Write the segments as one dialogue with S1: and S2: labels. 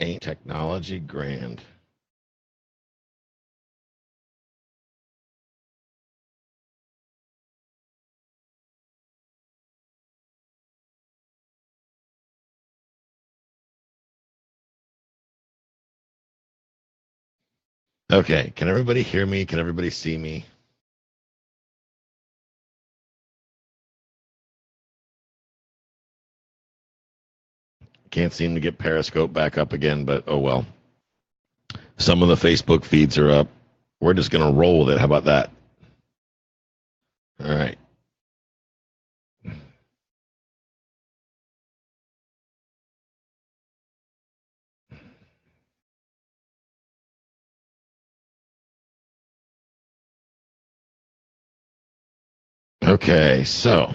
S1: Ain't technology grand? Okay, can everybody hear me? Can everybody see me? Can't seem to get Periscope back up again, but oh well. Some of the Facebook feeds are up. We're just going to roll with it. How about that? All right. Okay, so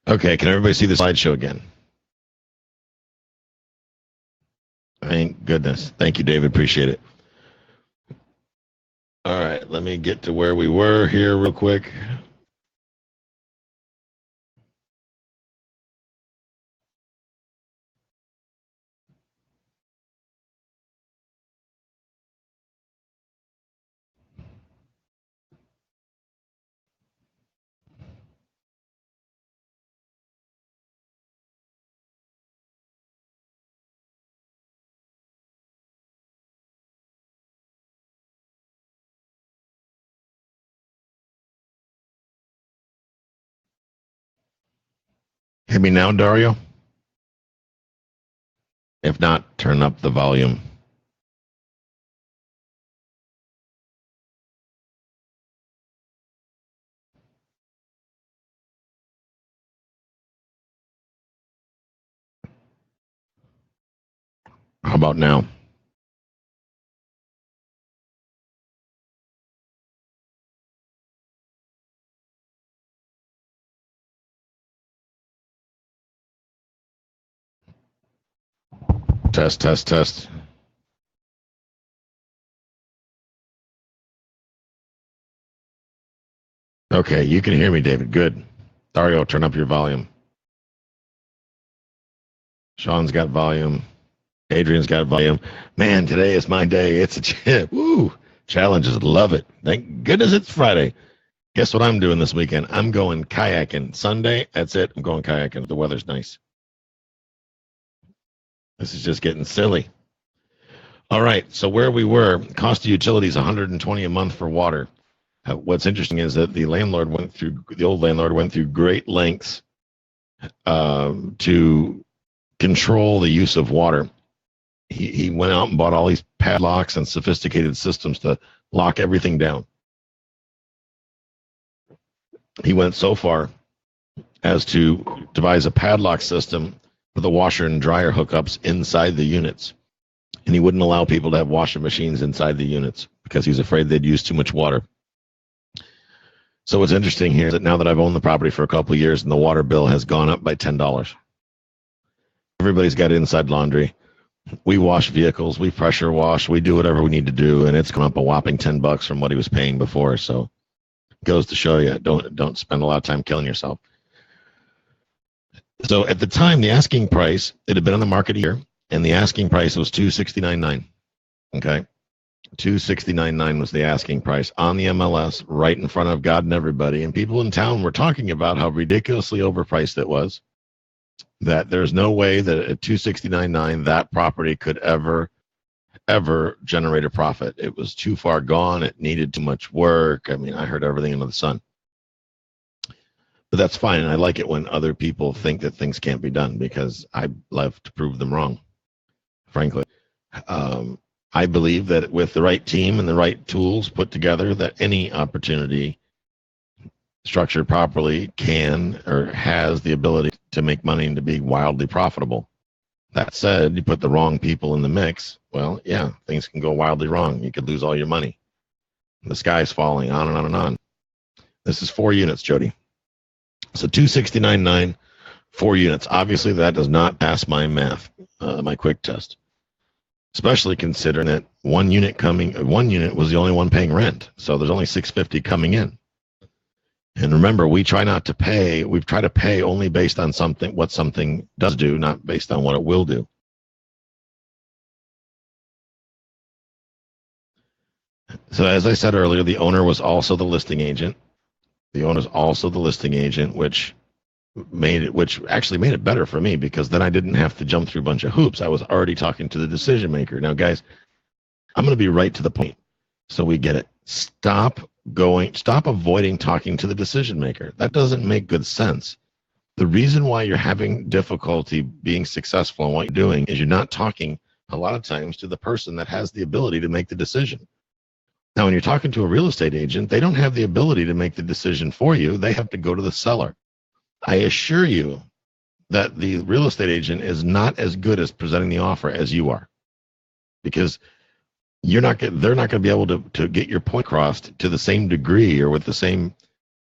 S1: okay, can everybody see the slideshow again? Thank goodness. Thank you, David. Appreciate it. All right, let me get to where we were here real quick. Hear me now, Dario? If not, turn up the volume. How about now? Test, test, test. Okay, you can hear me, David. Good. Dario, turn up your volume. Sean's got volume. Adrian's got volume. Man, today is my day. It's a chip. Woo! Challenges. Love it. Thank goodness it's Friday. Guess what I'm doing this weekend? I'm going kayaking. Sunday, that's it. I'm going kayaking. The weather's nice. This is just getting silly. All right, so where we were, cost of utilities $120 a month for water. What's interesting is that the old landlord went through great lengths to control the use of water. He went out and bought all these padlocks and sophisticated systems to lock everything down. He went so far as to devise a padlock system for the washer and dryer hookups inside the units. And he wouldn't allow people to have washing machines inside the units because he's afraid they'd use too much water. So what's interesting here is that now that I've owned the property for a couple of years and the water bill has gone up by $10. Everybody's got inside laundry. We wash vehicles, we pressure wash, we do whatever we need to do, and it's gone up a whopping $10 from what he was paying before. So it goes to show you, don't spend a lot of time killing yourself. So at the time, the asking price, it had been on the market a year, and the asking price was $269.9. Okay, $269.9 was the asking price on the MLS, right in front of God and everybody. And people in town were talking about how ridiculously overpriced it was. That there's no way that at $269.9 that property could ever generate a profit. It was too far gone. It needed too much work. I mean, I heard everything under the sun. But that's fine. And I like it when other people think that things can't be done because I love to prove them wrong, frankly. I believe that with the right team and the right tools put together, that any opportunity structured properly can or has the ability to make money and to be wildly profitable. That said, you put the wrong people in the mix, well, yeah, things can go wildly wrong. You could lose all your money. The sky's falling, on and on and on. This is 4 units, Jody. So $269.9, 4 units. Obviously, that does not pass my math, my quick test. Especially considering that one unit was the only one paying rent. So there's only $650 coming in. And remember, we try not to pay. We try to pay only based on what something does do, not based on what it will do. So as I said earlier, the owner was also the listing agent. The owner is also the listing agent, which actually made it better for me, because then I didn't have to jump through a bunch of hoops. I was already talking to the decision maker. Now, guys, I'm going to be right to the point so we get it. Stop avoiding talking to the decision maker. That doesn't make good sense. The reason why you're having difficulty being successful in what you're doing is you're not talking a lot of times to the person that has the ability to make the decision. Now, when you're talking to a real estate agent, they don't have the ability to make the decision for you. They have to go to the seller. I assure you that the real estate agent is not as good as presenting the offer as you are, because they're not going to be able to get your point across to the same degree or with the same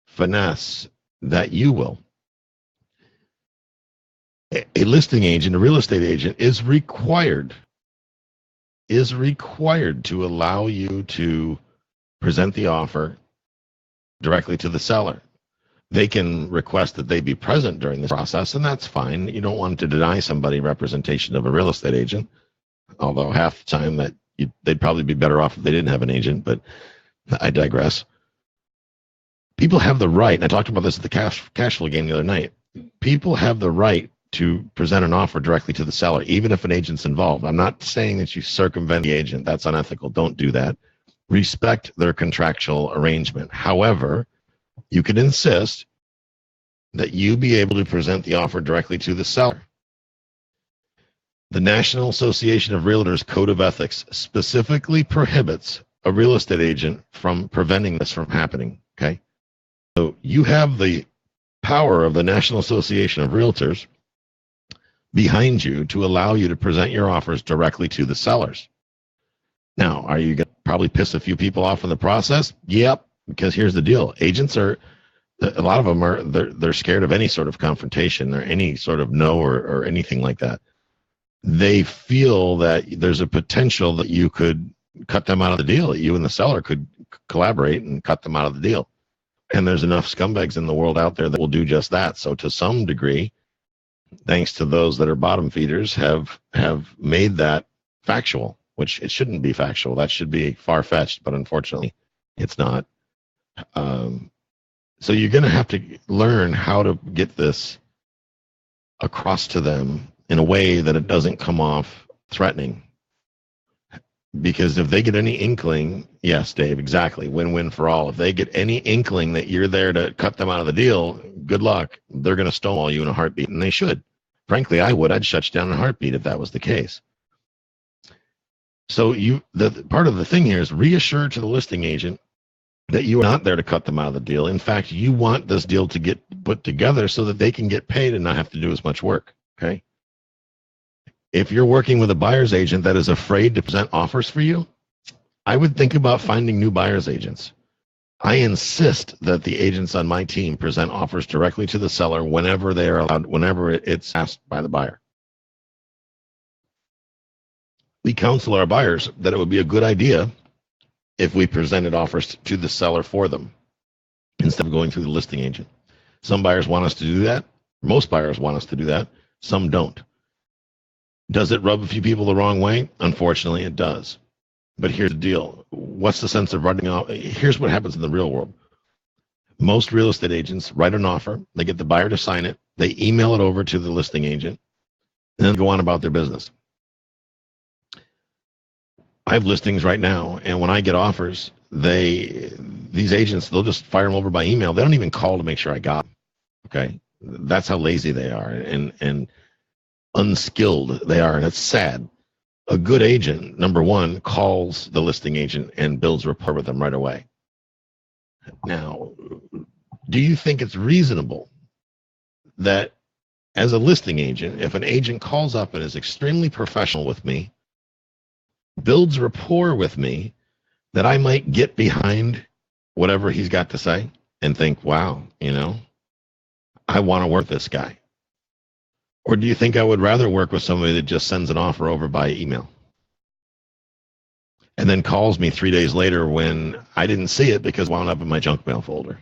S1: finesse that you will. A listing agent, a real estate agent, is required to allow you to present the offer directly to the seller. They can request that they be present during this process, and that's fine. You don't want to deny somebody representation of a real estate agent, although half the time they'd probably be better off if they didn't have an agent, but I digress. People have the right, and I talked about this at the cash flow game the other night, people have the right to present an offer directly to the seller, even if an agent's involved. I'm not saying that you circumvent the agent. That's unethical. Don't do that. Respect their contractual arrangement. However, you can insist that you be able to present the offer directly to the seller. The National Association of Realtors Code of Ethics specifically prohibits a real estate agent from preventing this from happening. Okay? So you have the power of the National Association of Realtors behind you to allow you to present your offers directly to the sellers. Now, are you going to probably piss a few people off in the process? Yep, because here's the deal. Agents a lot of them they're scared of any sort of confrontation or any sort of no or anything like that. They feel that there's a potential that you could cut them out of the deal, that you and the seller could collaborate and cut them out of the deal. And there's enough scumbags in the world out there that will do just that. So to some degree, thanks to those that are bottom feeders, have made that factual, which it shouldn't be factual. That should be far-fetched, but unfortunately, it's not. So you're going to have to learn how to get this across to them in a way that it doesn't come off threatening. Because if they get any inkling, yes, Dave, exactly, win-win for all. If they get any inkling that you're there to cut them out of the deal, good luck. They're going to stonewall you in a heartbeat, and they should. Frankly, I would. I'd shut you down in a heartbeat if that was the case. So the part of the thing here is reassure to the listing agent that you are not there to cut them out of the deal. In fact, you want this deal to get put together so that they can get paid and not have to do as much work. Okay? If you're working with a buyer's agent that is afraid to present offers for you, I would think about finding new buyer's agents. I insist that the agents on my team present offers directly to the seller whenever they are allowed, whenever it's asked by the buyer. We counsel our buyers that it would be a good idea if we presented offers to the seller for them instead of going through the listing agent. Some buyers want us to do that. Most buyers want us to do that. Some don't. Does it rub a few people the wrong way? Unfortunately, it does. But here's the deal. What's the sense of writing off? Here's what happens in the real world. Most real estate agents write an offer. They get the buyer to sign it. They email it over to the listing agent, and then go on about their business. I have listings right now, and when I get offers, these agents, they'll just fire them over by email. They don't even call to make sure I got them. Okay? That's how lazy they are and unskilled they are, and it's sad. A good agent, number one, calls the listing agent and builds rapport with them right away. Now, do you think it's reasonable that as a listing agent, if an agent calls up and is extremely professional with me, builds rapport with me, that I might get behind whatever he's got to say and think, wow, I want to work with this guy? Or do you think I would rather work with somebody that just sends an offer over by email and then calls me 3 days later when I didn't see it because it wound up in my junk mail folder?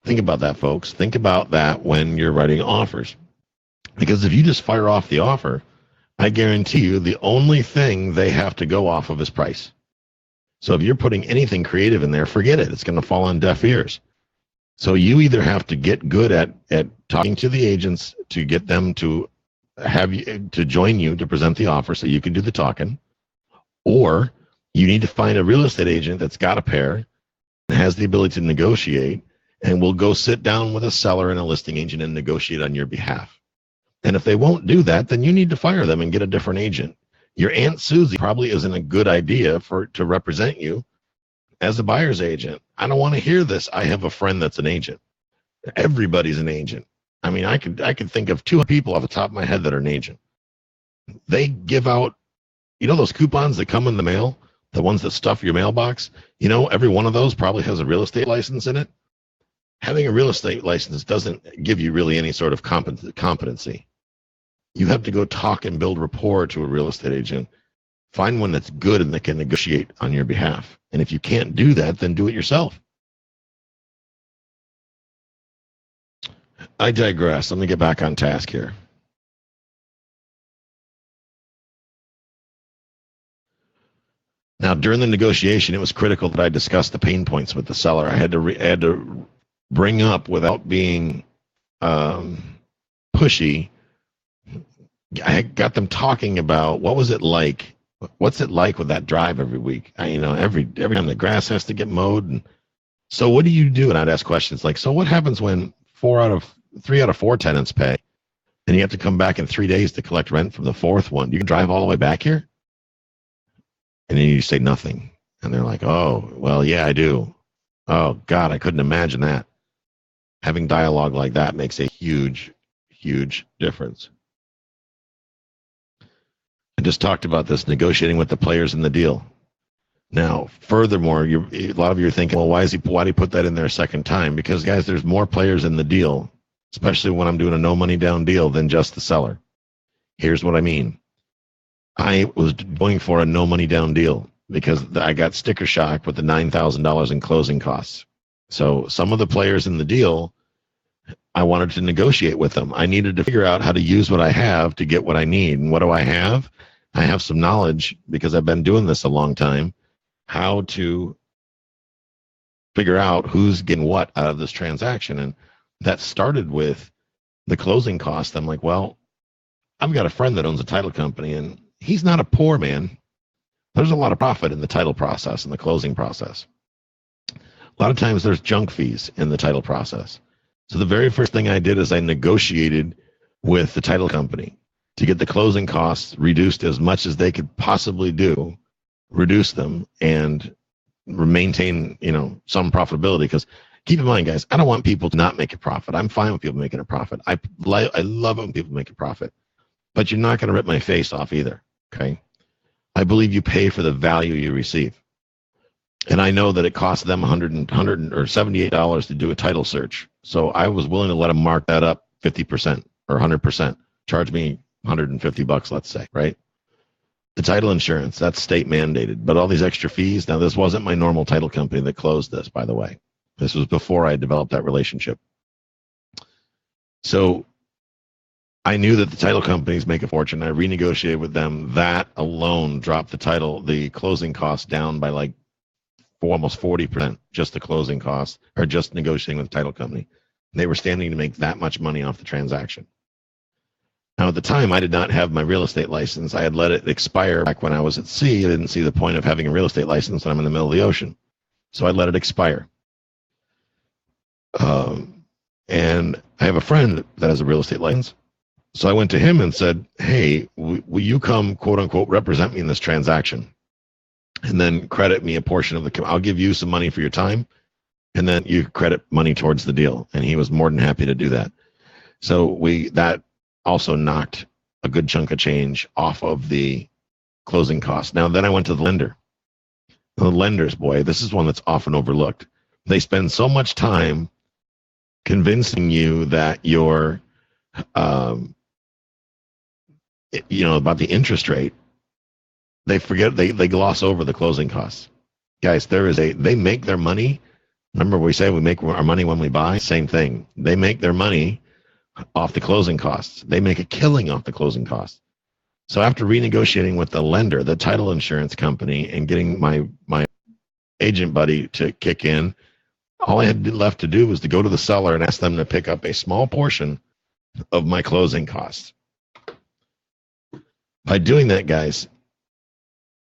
S1: Think about that, folks. Think about that when you're writing offers. Because if you just fire off the offer, I guarantee you the only thing they have to go off of is price. So if you're putting anything creative in there, forget it. It's going to fall on deaf ears. So you either have to get good at talking to the agents to get them to have you to join you to present the offer so you can do the talking, or you need to find a real estate agent that's got a pair and has the ability to negotiate and will go sit down with a seller and a listing agent and negotiate on your behalf. And if they won't do that, then you need to fire them and get a different agent. Your Aunt Susie probably isn't a good idea to represent you as a buyer's agent. I don't want to hear this. I have a friend that's an agent. Everybody's an agent. I mean, I could think of 2 people off the top of my head that are an agent. They give out, those coupons that come in the mail, the ones that stuff your mailbox. Every one of those probably has a real estate license in it. Having a real estate license doesn't give you really any sort of competency. You have to go talk and build rapport to a real estate agent. Find one that's good and that can negotiate on your behalf. And if you can't do that, then do it yourself. I digress. Let me get back on task here. Now, during the negotiation, it was critical that I discuss the pain points with the seller. I had to bring up, without being pushy, I got them talking about what's it like with that drive every week. Every time the grass has to get mowed. And so what do you do? And I'd ask questions like, so what happens when 3 out of 4 tenants pay and you have to come back in 3 days to collect rent from the 4th one? You can drive all the way back here? And then you say nothing. And they're like, oh, well, yeah, I do. Oh, God, I couldn't imagine that. Having dialogue like that makes a huge, huge difference. I just talked about this, negotiating with the players in the deal. Now, furthermore, a lot of you are thinking, well, why did he put that in there a second time? Because, guys, there's more players in the deal, especially when I'm doing a no money down deal, than just the seller. Here's what I mean. I was going for a no money down deal because I got sticker shock with the $9,000 in closing costs. So some of the players in the deal, I wanted to negotiate with them. I needed to figure out how to use what I have to get what I need. And what do I have? I have some knowledge, because I've been doing this a long time, how to figure out who's getting what out of this transaction. And that started with the closing cost. I'm like, well, I've got a friend that owns a title company, and he's not a poor man. There's a lot of profit in the title process and the closing process. A lot of times there's junk fees in the title process. So the very first thing I did is I negotiated with the title company to get the closing costs reduced as much as they could possibly do, reduce them, and maintain, some profitability. Because keep in mind, guys, I don't want people to not make a profit. I'm fine with people making a profit. I love when people make a profit. But you're not going to rip my face off either, okay? I believe you pay for the value you receive. And I know that it costs them $100 or $78 to do a title search. So I was willing to let them mark that up 50% or 100%. Charge me $150, let's say, right? The title insurance, that's state mandated. But all these extra fees, now this wasn't my normal title company that closed this, by the way. This was before I developed that relationship. So I knew that the title companies make a fortune. I renegotiated with them. That alone dropped the closing costs down by like almost 40%, just the closing costs, or just negotiating with the title company. They were standing to make that much money off the transaction. Now, at the time, I did not have my real estate license. I had let it expire back when I was at sea. I didn't see the point of having a real estate license when I'm in the middle of the ocean. So I let it expire. And I have a friend that has a real estate license. So I went to him and said, hey, will you come, quote unquote, represent me in this transaction? And then credit me a portion of I'll give you some money for your time, and then you credit money towards the deal. And he was more than happy to do that. So that also knocked a good chunk of change off of the closing costs. Now, then I went to the lender. The lenders, boy, this is one that's often overlooked. They spend so much time convincing you that you're, about the interest rate. They forget, they gloss over the closing costs. Guys, they make their money Remember, we say we make our money when we buy? Same thing. They make their money off the closing costs. They make a killing off the closing costs. So after renegotiating with the lender, the title insurance company, and getting my agent buddy to kick in, all I had left to do was to go to the seller and ask them to pick up a small portion of my closing costs. By doing that, guys,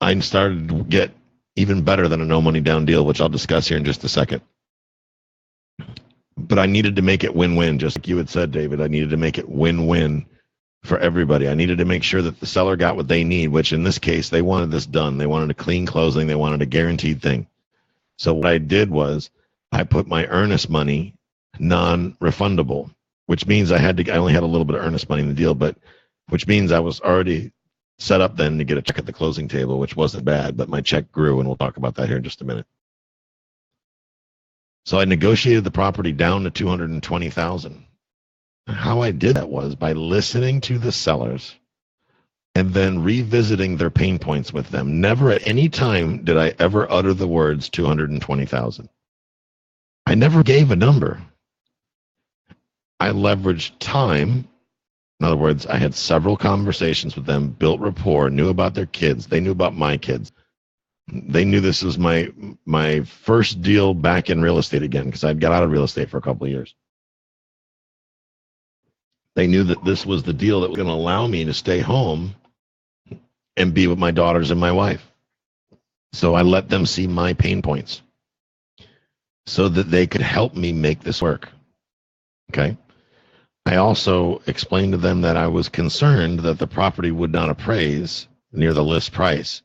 S1: I started to get even better than a no money down deal, which I'll discuss here in just a second. But I needed to make it win-win, just like you had said, David. I needed to make it win-win for everybody. I needed to make sure that the seller got what they need, which in this case, they wanted this done. They wanted a clean closing. They wanted a guaranteed thing. So what I did was I put my earnest money non-refundable, which means I only had a little bit of earnest money in the deal, but which means I was already set up then to get a check at the closing table, which wasn't bad, but my check grew, and we'll talk about that here in just a minute. So I negotiated the property down to $220,000. How I did that was by listening to the sellers and then revisiting their pain points with them. Never at any time did I ever utter the words $220,000. I never gave a number. I leveraged time. In other words, I had several conversations with them, built rapport, knew about their kids. They knew about my kids. They knew this was my first deal back in real estate again, because I'd got out of real estate for a couple of years. They knew that this was the deal that was going to allow me to stay home and be with my daughters and my wife. So I let them see my pain points so that they could help me make this work. Okay. I also explained to them that I was concerned that the property would not appraise near the list price.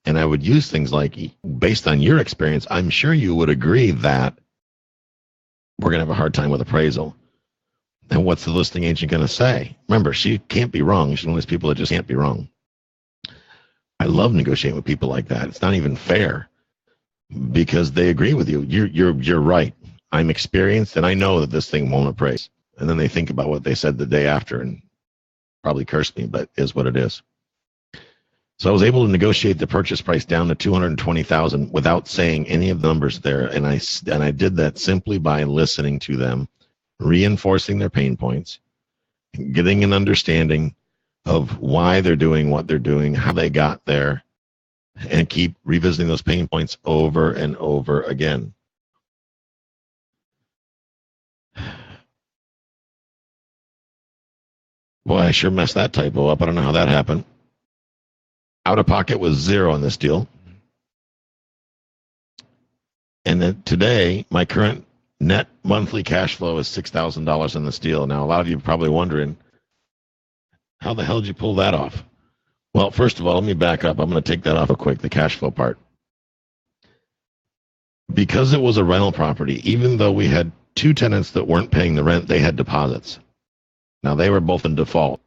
S1: And I would use things like, based on your experience, I'm sure you would agree that we're going to have a hard time with appraisal. And what's the listing agent going to say? Remember, she can't be wrong. She's one of those people that just can't be wrong. I love negotiating with people like that. It's not even fair because they agree with you. You're right. I'm experienced, and I know that this thing won't appraise. And then they think about what they said the day after and probably curse me, but is what it is. So I was able to negotiate the purchase price down to $220,000 without saying any of the numbers there, and I did that simply by listening to them, reinforcing their pain points, getting an understanding of why they're doing what they're doing, how they got there, and keep revisiting those pain points over and over again. Boy, I sure messed that typo up. I don't know how that happened. Out of pocket was $0 on this deal. And then today, my current net monthly cash flow is $6,000 on this deal. Now, a lot of you are probably wondering, how the hell did you pull that off? Well, first of all, let me back up. I'm going to take that off real quick, the cash flow part. Because it was a rental property, even though we had two tenants that weren't paying the rent, they had deposits. Now, they were both in default.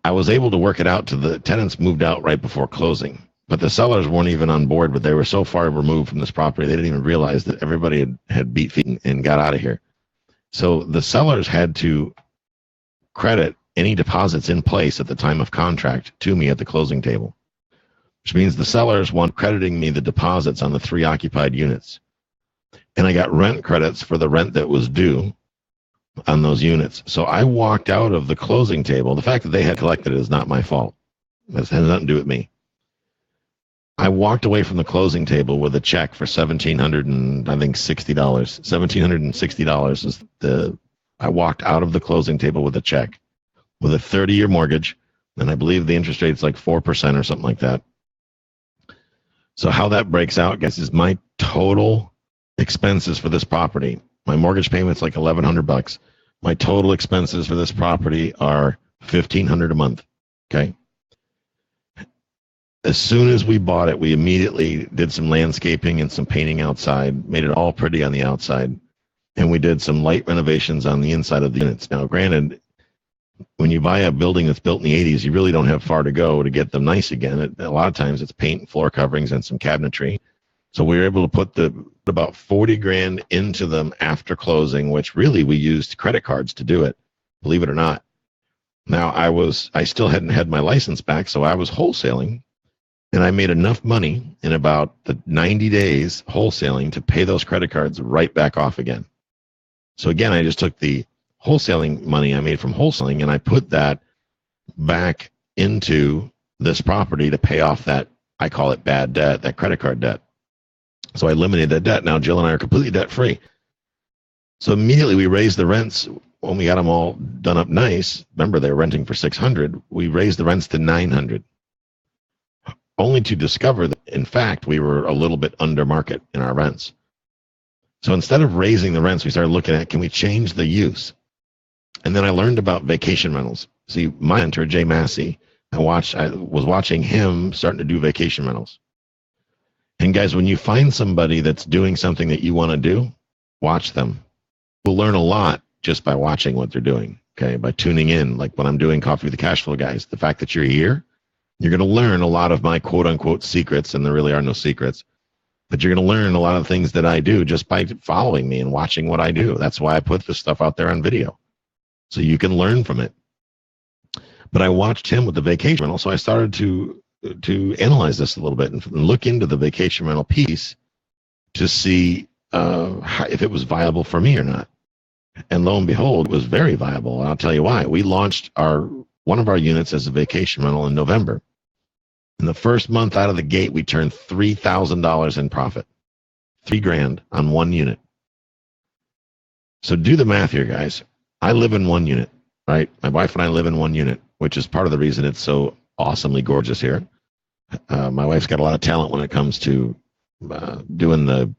S1: I was able to work it out to the tenants moved out right before closing, but the sellers weren't even on board, but they were so far removed from this property, they didn't even realize that everybody had beat feet and got out of here. So the sellers had to credit any deposits in place at the time of contract to me at the closing table, which means the sellers want crediting me the deposits on the 3 occupied units. And I got rent credits for the rent that was due on those units. So I walked out of the closing table. The fact that they had collected it is not my fault. It has nothing to do with me. I walked away from the closing table with a check for $1,760. $1,760 is I walked out of the closing table with a check with a 30-year mortgage, and I believe the interest rate is like 4% or something like that. So how that breaks out, guys, is my total expenses for this property. My mortgage payment's like $1,100. My total expenses for this property are $1,500 a month. Okay. As soon as we bought it, we immediately did some landscaping and some painting outside, made it all pretty on the outside, and we did some light renovations on the inside of the units. Now, granted, when you buy a building that's built in the 80s, you really don't have far to go to get them nice again. A lot of times it's paint and floor coverings and some cabinetry. So we were able to put about $40,000 into them after closing, which really we used credit cards to do it, believe it or not. Now I still hadn't had my license back, so I was wholesaling. And I made enough money in about the 90 days wholesaling to pay those credit cards right back off again. So again, I just took the wholesaling money I made from wholesaling and I put that back into this property to pay off that, I call it bad debt, that credit card debt. So I eliminated that debt. Now Jill and I are completely debt free. So immediately we raised the rents when we got them all done up nice. Remember, they were renting for $600. We raised the rents to $900, only to discover that, in fact, we were a little bit under market in our rents. So instead of raising the rents, we started looking at, can we change the use? And then I learned about vacation rentals. See, my mentor, Jay Massey, I was watching him starting to do vacation rentals. And guys, when you find somebody that's doing something that you want to do, watch them. We'll learn a lot just by watching what they're doing, okay? By tuning in, like when I'm doing Coffee with the Cash Flow guys. The fact that you're here, you're going to learn a lot of my quote-unquote secrets, and there really are no secrets. But you're going to learn a lot of things that I do just by following me and watching what I do. That's why I put this stuff out there on video, so you can learn from it. But I watched him with the vacation rental, so I started to analyze this a little bit and look into the vacation rental piece to see if it was viable for me or not. And lo and behold, it was very viable. And I'll tell you why. We launched one of our units as a vacation rental in November. In the first month out of the gate, we turned $3,000 in profit, $3,000 on one unit. So do the math here, guys. I live in one unit, right? My wife and I live in one unit, which is part of the reason it's so awesomely gorgeous here. My wife's got a lot of talent when it comes to doing the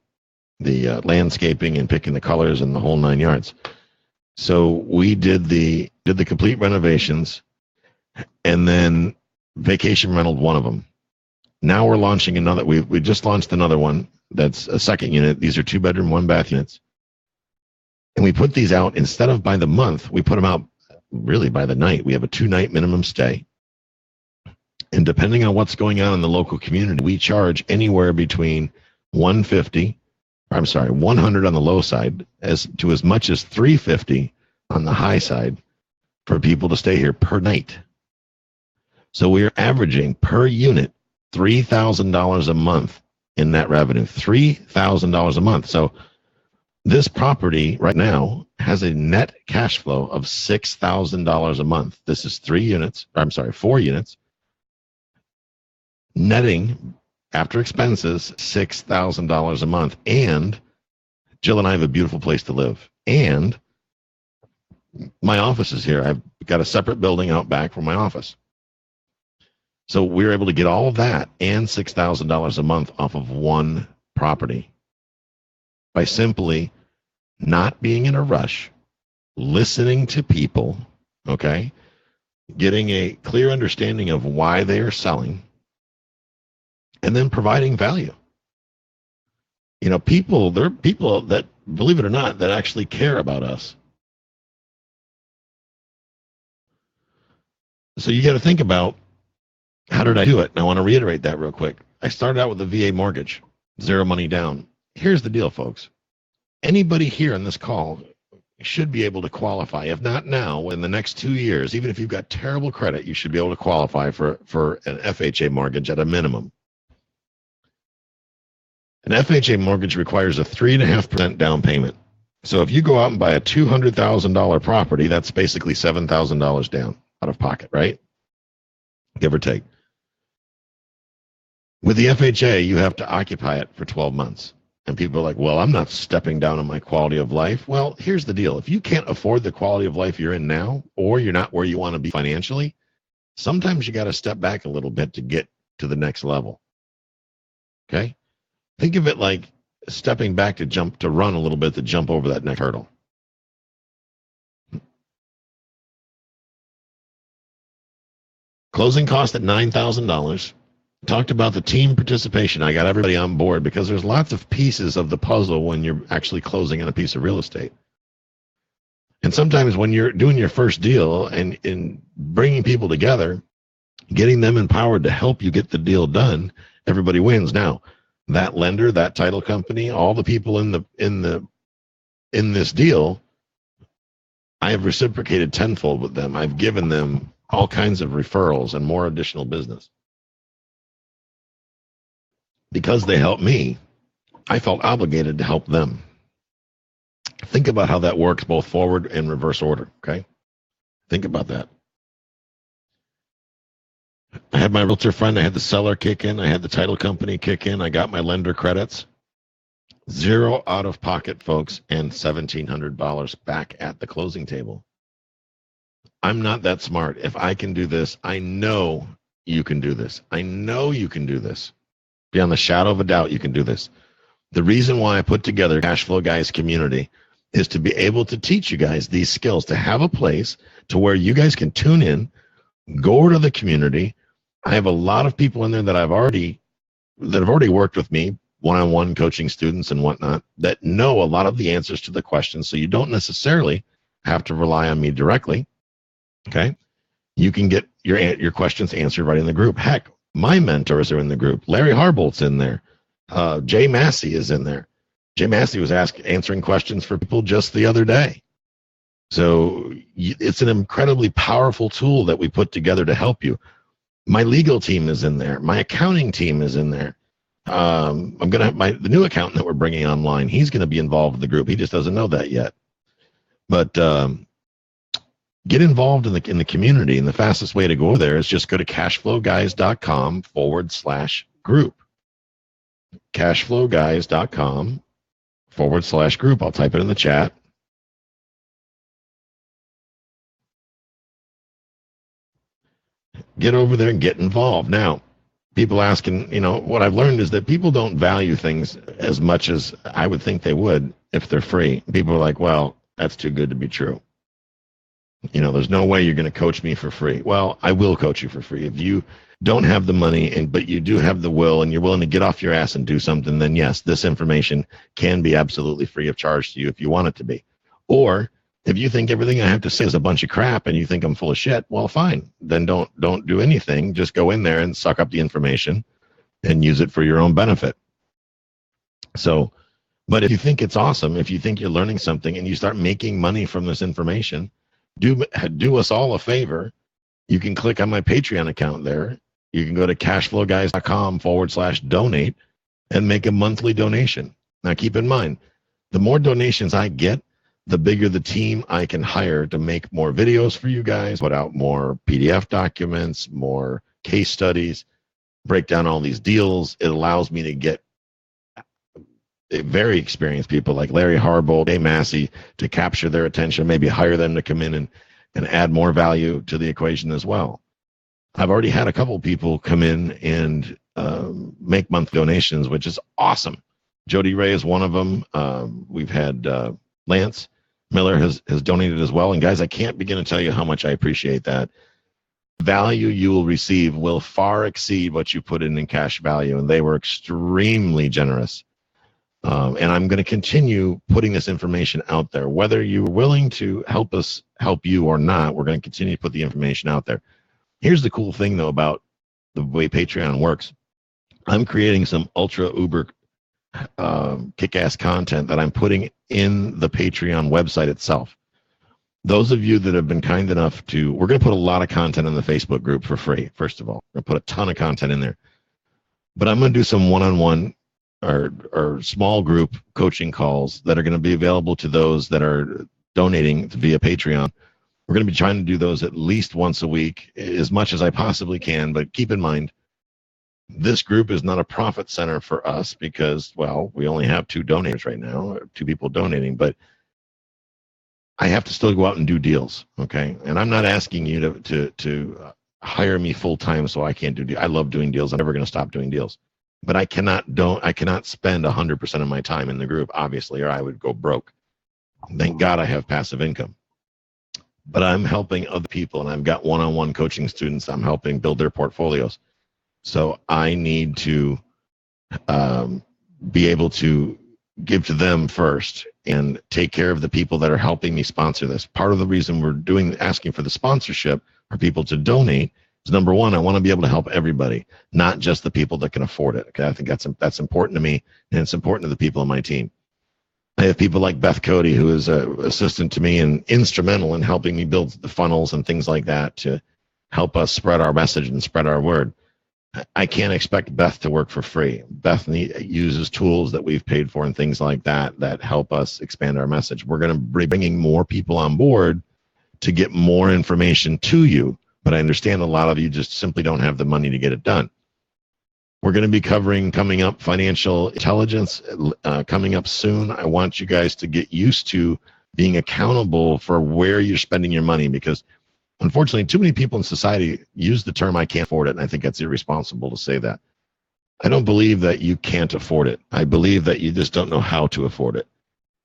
S1: landscaping and picking the colors and the whole 9 yards. So we did the complete renovations, and then vacation rental one of them. Now we're launching another. We just launched another one that's a second unit. These are 2-bedroom, 1-bath units, and we put these out instead of by the month. We put them out really by the night. We have a 2-night minimum stay, and depending on what's going on in the local community, we charge anywhere between $100 on the low side to as much as $350 on the high side for people to stay here per night. So we are averaging per unit $3,000 a month in net revenue, $3,000 a month. So this property right now has a net cash flow of $6,000 a month. This is 4 units, netting after expenses $6,000 a month. And Jill and I have a beautiful place to live. And my office is here. I've got a separate building out back from my office. So we were able to get all of that and $6,000 a month off of one property by simply not being in a rush, listening to people, okay, getting a clear understanding of why they are selling, and then providing value. You know, there are people that, believe it or not, that actually care about us. So you got to think about, how did I do it? And I want to reiterate that real quick. I started out with a VA mortgage, 0 money down. Here's the deal, folks. Anybody here on this call should be able to qualify. If not now, in the next 2 years, even if you've got terrible credit, you should be able to qualify for an FHA mortgage at a minimum. An FHA mortgage requires a 3.5% down payment. So if you go out and buy a $200,000 property, that's basically $7,000 down out of pocket, right? Give or take. With the FHA, you have to occupy it for 12 months. And people are like, well, I'm not stepping down on my quality of life. Well, here's the deal. If you can't afford the quality of life you're in now, or you're not where you want to be financially, sometimes you got to step back a little bit to get to the next level. Okay? Think of it like stepping back to run a little bit to jump over that next hurdle. Closing cost at $9,000. Talked about the team participation. I got everybody on board because there's lots of pieces of the puzzle when you're actually closing on a piece of real estate. And sometimes when you're doing your first deal and in bringing people together, getting them empowered to help you get the deal done, everybody wins. Now, that lender, that title company, all the people in this deal, I have reciprocated tenfold with them. I've given them all kinds of referrals and more additional business. because they helped me, I felt obligated to help them. Think about how that works both forward and reverse order, okay? Think about that. I had my realtor friend, I had the seller kick in, I had the title company kick in, I got my lender credits. Zero out of pocket, folks, and $1,700 back at the closing table. I'm not that smart. If I can do this, I know you can do this. I know you can do this. Beyond the shadow of a doubt, you can do this. The reason why I put together Cash Flow Guys community is to be able to teach you guys these skills, to have a place to where you guys can tune in, go over to the community. I have a lot of people in there that have already worked with me, one-on-one coaching students and whatnot, that know a lot of the answers to the questions. So you don't necessarily have to rely on me directly. Okay, you can get your questions answered right in the group. Heck, my mentors are in the group. Larry Harbolt's in there. Jay Massey is in there. Jay Massey was answering questions for people just the other day. So it's an incredibly powerful tool that we put together to help you. My legal team is in there. My accounting team is in there. I'm gonna have the new accountant that we're bringing online. He's going to be involved in the group. He just doesn't know that yet. But get involved in the community, and the fastest way to go there is just go to cashflowguys.com/group. cashflowguys.com/group. I'll type it in the chat. Get over there and get involved. Now, people asking, what I've learned is that people don't value things as much as I would think they would if they're free. People are like, well, that's too good to be true. There's no way you're going to coach me for free. Well, I will coach you for free. If you don't have the money, but you do have the will and you're willing to get off your ass and do something, then yes, this information can be absolutely free of charge to you if you want it to be. Or if you think everything I have to say is a bunch of crap and you think I'm full of shit, well, fine. Then don't do anything. Just go in there and suck up the information and use it for your own benefit. So, but if you think it's awesome, if you think you're learning something and you start making money from this information, do us all a favor. You can click on my Patreon account there. You can go to cashflowguys.com/donate and make a monthly donation. Now, keep in mind, the more donations I get, the bigger the team I can hire to make more videos for you guys, put out more PDF documents, more case studies, break down all these deals. It allows me to get very experienced people like Larry Harbolt, Jay Massey to capture their attention, maybe hire them to come in and add more value to the equation as well. I've already had a couple people come in and make monthly donations, which is awesome. Jody Ray is one of them. We've had Lance Miller has donated as well. And guys, I can't begin to tell you how much I appreciate that. Value you will receive will far exceed what you put in cash value. And they were extremely generous. And I'm going to continue putting this information out there. Whether you're willing to help us help you or not, we're going to continue to put the information out there. Here's the cool thing, though, about the way Patreon works. I'm creating some ultra uber kick-ass content that I'm putting in the Patreon website itself. Those of you that have been kind enough we're going to put a lot of content in the Facebook group for free, first of all. We're going to put a ton of content in there. But I'm going to do some one-on-one or small group coaching calls that are going to be available to those that are donating via Patreon. We're going to be trying to do those at least once a week, as much as I possibly can. But keep in mind, this group is not a profit center for us because, well, we only have 2 donors right now, 2 people donating. But I have to still go out and do deals, okay? And I'm not asking you to hire me full time so I can't do deals. I love doing deals. I'm never going to stop doing deals. But I cannot spend 100% of my time in the group, obviously, or I would go broke. Thank God I have passive income. But I'm helping other people, and I've got one-on-one coaching students I'm helping build their portfolios. So I need to be able to give to them first and take care of the people that are helping me sponsor this. Part of the reason we're asking for the sponsorship for people to donate is, number one, I want to be able to help everybody, not just the people that can afford it. Okay, I think that's important to me, and it's important to the people on my team. I have people like Beth Cody, who is an assistant to me and instrumental in helping me build the funnels and things like that to help us spread our message and spread our word. I can't expect Beth to work for free. Beth uses tools that we've paid for and things like that that help us expand our message. We're going to be bringing more people on board to get more information to you, but I understand a lot of you just simply don't have the money to get it done. We're going to be covering coming up financial intelligence coming up soon. I want you guys to get used to being accountable for where you're spending your money, because unfortunately, too many people in society use the term "I can't afford it," and I think that's irresponsible to say that. I don't believe that you can't afford it. I believe that you just don't know how to afford it.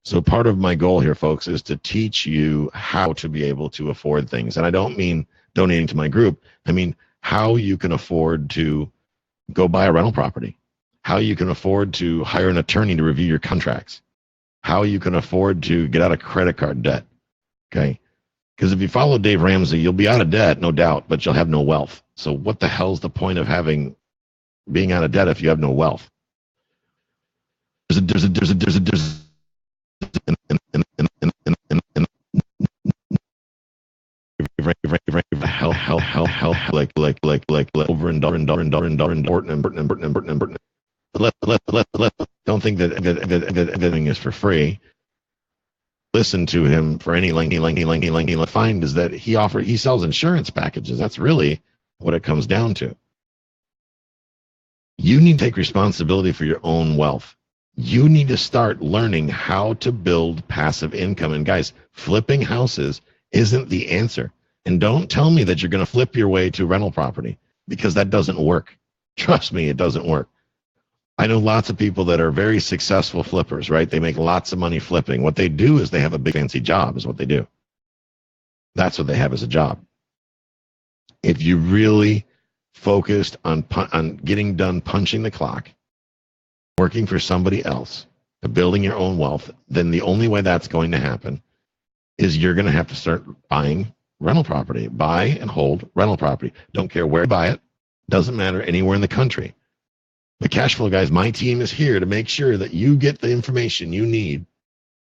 S1: So part of my goal here, folks, is to teach you how to be able to afford things. And I don't mean donating to my group. I mean how you can afford to go buy a rental property, how you can afford to hire an attorney to review your contracts, how you can afford to get out of credit card debt, okay? Because if you follow Dave Ramsey, you'll be out of debt, no doubt, but you'll have no wealth. So what the hell's the point of being out of debt if you have no wealth? Like over and don't think that everything is for free. Listen to him for any lengthy find is that he sells insurance packages. That's really what it comes down to. You need to take responsibility for your own wealth. You need to start learning how to build passive income. And guys, flipping houses isn't the answer. And don't tell me that you're going to flip your way to rental property, because that doesn't work. Trust me, it doesn't work. I know lots of people that are very successful flippers, right? They make lots of money flipping. What they do is they have a big fancy job is what they do. That's what they have as a job. If you really focused on getting done punching the clock, working for somebody else, building your own wealth, then the only way that's going to happen is you're going to have to start buying rental property. Buy and hold rental property. Don't care where you buy it. Doesn't matter, anywhere in the country. But cash flow guys, my team is here to make sure that you get the information you need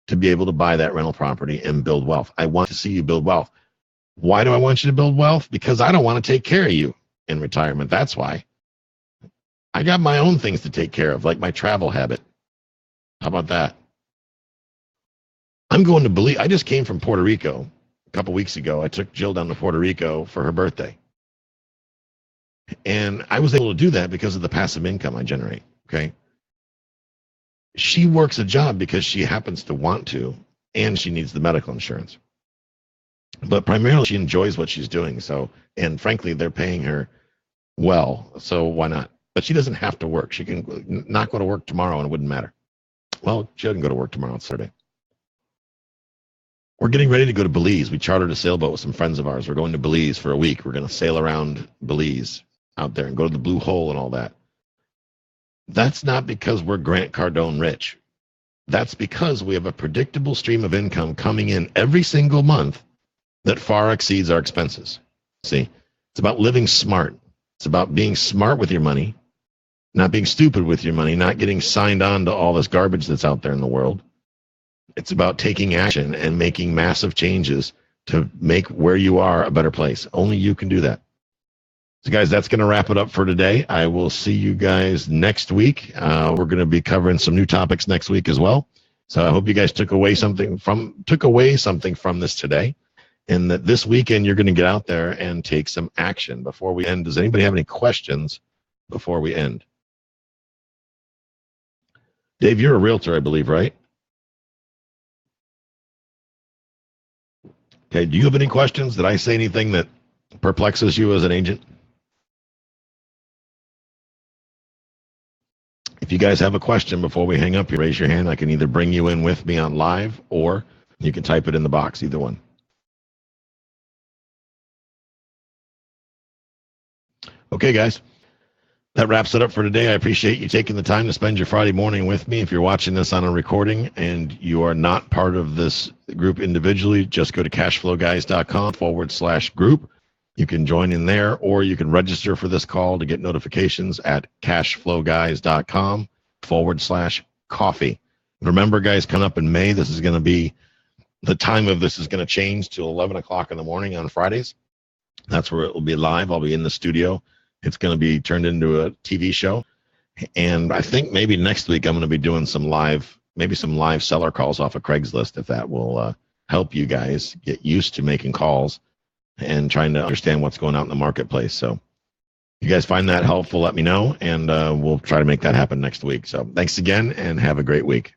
S1: to be able to buy that rental property and build wealth. I want to see you build wealth. Why do I want you to build wealth? Because I don't want to take care of you in retirement. That's why. I got my own things to take care of, like my travel habit. How about that? I'm going to Belize. I just came from Puerto Rico a couple weeks ago. I took Jill down to Puerto Rico for her birthday. And I was able to do that because of the passive income I generate, okay? She works a job because she happens to want to, and she needs the medical insurance. But primarily, she enjoys what she's doing. So, and frankly, they're paying her well, so why not? But she doesn't have to work. She can not go to work tomorrow, and it wouldn't matter. Well, she doesn't go to work tomorrow. It's Saturday. We're getting ready to go to Belize. We chartered a sailboat with some friends of ours. We're going to Belize for a week. We're going to sail around Belize out there and go to the Blue Hole and all that. That's not because we're Grant Cardone rich. That's because we have a predictable stream of income coming in every single month that far exceeds our expenses. See, it's about living smart. It's about being smart with your money, not being stupid with your money, not getting signed on to all this garbage that's out there in the world. It's about taking action and making massive changes to make where you are a better place. Only you can do that. So, guys, that's going to wrap it up for today. I will see you guys next week. We're going to be covering some new topics next week as well. So I hope you guys took away something from this today, and that this weekend you're going to get out there and take some action. Before we end, does anybody have any questions before we end? Dave, you're a realtor, I believe, right? Okay, do you have any questions? Did I say anything that perplexes you as an agent? If you guys have a question before we hang up, you raise your hand. I can either bring you in with me on live, or you can type it in the box, either one. Okay, guys, that wraps it up for today. I appreciate you taking the time to spend your Friday morning with me. If you're watching this on a recording and you are not part of this group individually, just go to cashflowguys.com/group. You can join in there, or you can register for this call to get notifications at cashflowguys.com/coffee. Remember, guys, coming up in May, this is going to be, the time of this is going to change to 11 o'clock in the morning on Fridays. That's where it will be live. I'll be in the studio It's going to be turned into a TV show. And I think maybe next week I'm going to be doing some live seller calls off of Craigslist, if that will help you guys get used to making calls and trying to understand what's going on in the marketplace. So if you guys find that helpful, let me know, and we'll try to make that happen next week. So thanks again, and have a great week.